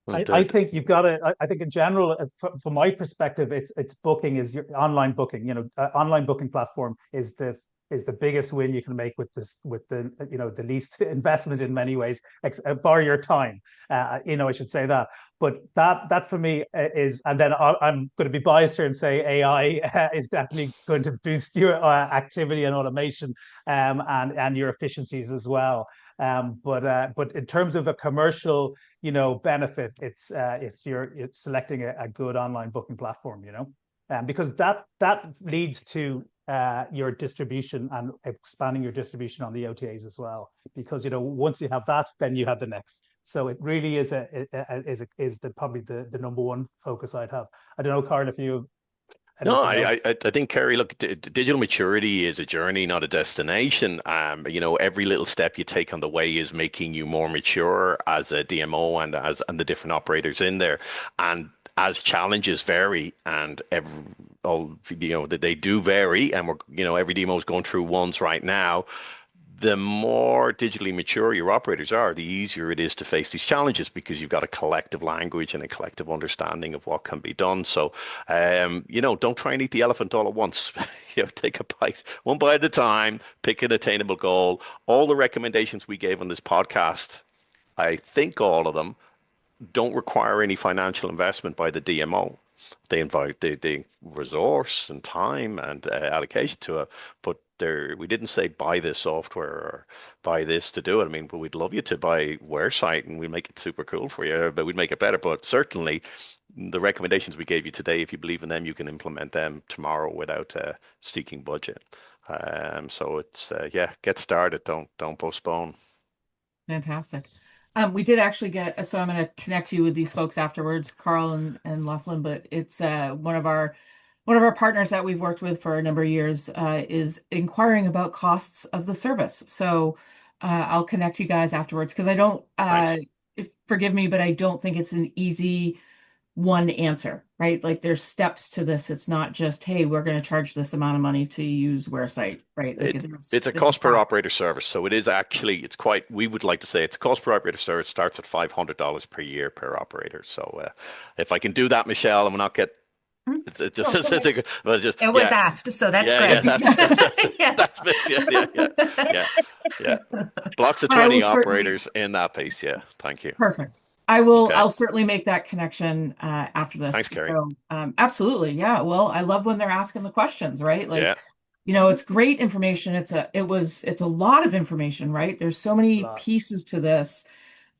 Well, I think you've got to. I think in general, from my perspective, it's booking is your online booking. Online booking platform is the biggest win you can make with this with the least investment in many ways, bar your time. I should say that. But that for me is, and then I'm going to be biased here and say AI is definitely going to boost your activity and automation, and your efficiencies as well. But in terms of a commercial benefit, it's you're selecting a good online booking platform. because that leads to your distribution and expanding your distribution on the OTAs as well. Because once you have that, then you have the next. So it really is probably the number one focus I'd have. I don't know, Carl, if you have No, anything else. I think, Kerry, look, digital maturity is a journey, not a destination. Every little step you take on the way is making you more mature as a DMO and the different operators in there. And as challenges vary, and they do vary, and every DMO is going through ones right now. The more digitally mature your operators are, the easier it is to face these challenges because you've got a collective language and a collective understanding of what can be done. So, don't try and eat the elephant all at once. Take a bite, one bite at a time, pick an attainable goal. All the recommendations we gave on this podcast, I think all of them don't require any financial investment by the DMO. They invite the resource and time and allocation to it, but we didn't say buy this software or buy this to do it. I mean, but we'd love you to buy Wheresight and we'd make it super cool for you, but we'd make it better. But certainly the recommendations we gave you today, if you believe in them, you can implement them tomorrow without seeking budget. So it's get started. Don't postpone. Fantastic. We did actually so I'm going to connect you with these folks afterwards, Karl and Laughlin, but it's one of our partners that we've worked with for a number of years is inquiring about costs of the service. So I'll connect you guys afterwards because I don't, Thanks. forgive me, but I don't think it's an easy one answer, right? Like there's steps to this. It's not just, hey, we're going to charge this amount of money to use Wheresight, right? Like It's a there's a cost per process. operator service. So it is actually, we would like to say it's a cost per operator service starts at $500 per year per operator. So if I can do that, Michelle, and we'll not get, Hmm? it's just, No, go ahead. well, just, It was yeah, asked, so that's yeah, good. that's Yes. it. Yeah, yeah. Blocks of But I will 20 certainly. operators in that piece. Yeah. Thank you. Perfect. Okay. I'll certainly make that connection after Thanks, this. Kerry. So absolutely. Yeah. Well, I love when they're asking the questions, right? Like, Yeah. it's great information. It's a lot of information, right? There's so A many lot. pieces to this.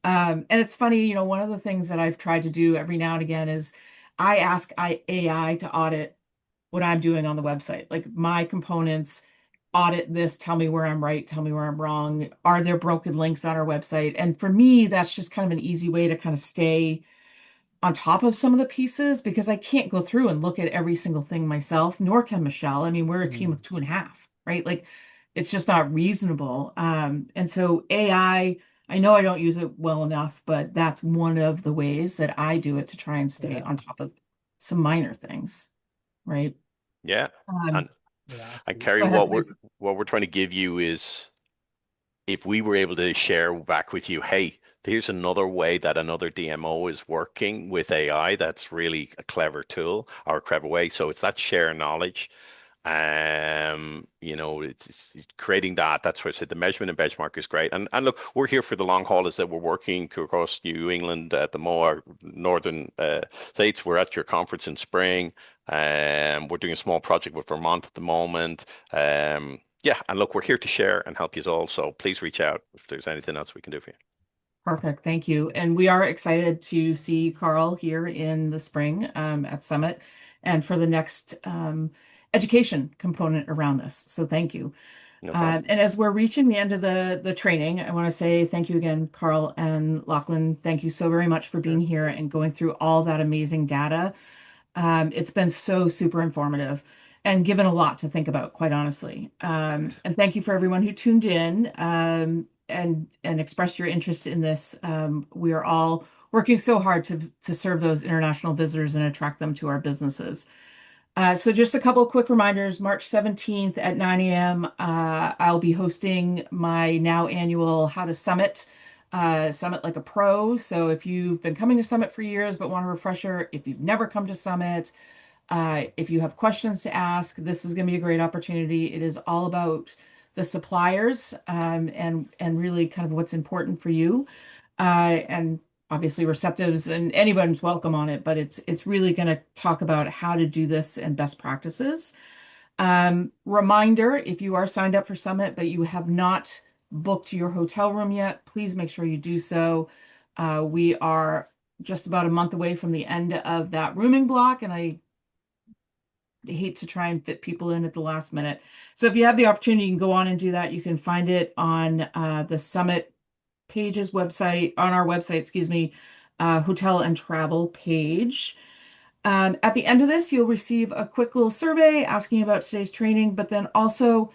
And it's funny, one of the things that I've tried to do every now and again is I ask AI to audit what I'm doing on the website, like my components, audit this, tell me where I'm right, tell me where I'm wrong. Are there broken links on our website? And for me, that's just kind of an easy way to kind of stay on top of some of the pieces because I can't go through and look at every single thing myself, nor can Michelle. I mean, we're a team Mm. of two and a half, right? Like it's just not reasonable. And so I know I don't use it well enough, but that's one of the ways that I do it to try and stay Yeah, on top of some minor things, right? Yeah. Um, And yeah, Kerry, Go ahead, please. what we're trying to give you is if we were able to share back with you, hey, here's another way that another DMO is working with AI that's really a clever tool or a clever way. So it's that share knowledge. It's creating that. That's where I said the measurement and benchmark is great. And look, we're here for the long haul. Is that we're working across New England at the more northern states. We're at your conference in spring. We're doing a small project with Vermont at the moment. Yeah, and look, we're here to share and help you all. So please reach out if there's anything else we can do for you. Perfect. Thank you. And we are excited to see Karl here in the spring at Summit and for the next education component around this. So thank you. No problem. And as we're reaching the end of the training, I want to say thank you again, Karl and Lachlan. Thank you so very much for being sure. here and going through all that amazing data. It's been so super informative and given a lot to think about, quite honestly. And thank you for everyone who tuned in and expressed your interest in this. We are all working so hard to serve those international visitors and attract them to our businesses. So just a couple of quick reminders. March 17th at 9 a.m., I'll be hosting my now annual How to Summit, Summit Like a Pro. So if you've been coming to Summit for years but want a refresher, if you've never come to Summit, if you have questions to ask, this is going to be a great opportunity. It is all about the suppliers and really kind of what's important for you. And obviously receptives and anyone's welcome on it, but it's really going to talk about how to do this and best practices. Reminder, if you are signed up for Summit, but you have not booked your hotel room yet, please make sure you do so. We are just about a month away from the end of that rooming block, and I hate to try and fit people in at the last minute. So if you have the opportunity, you can go on and do that. You can find it on the Summit pages website, on our website, excuse me, hotel and travel page. At the end of this, you'll receive a quick little survey asking about today's training, but then also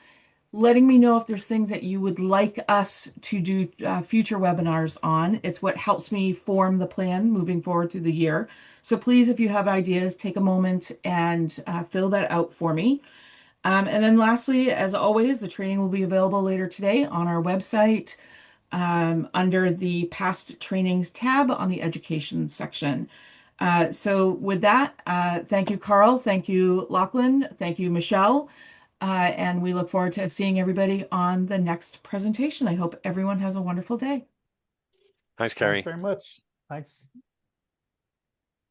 letting me know if there's things that you would like us to do future webinars on. It's what helps me form the plan moving forward through the year. So please, if you have ideas, take a moment and fill that out for me. And then lastly, as always, the training will be available later today on our website under the past trainings tab on the education section. So with that, thank you, Karl. Thank you, Lachlan. Thank you, Michelle. And we look forward to seeing everybody on the next presentation. I hope everyone has a wonderful day. Thanks, Thanks Carrie. very much. Thanks.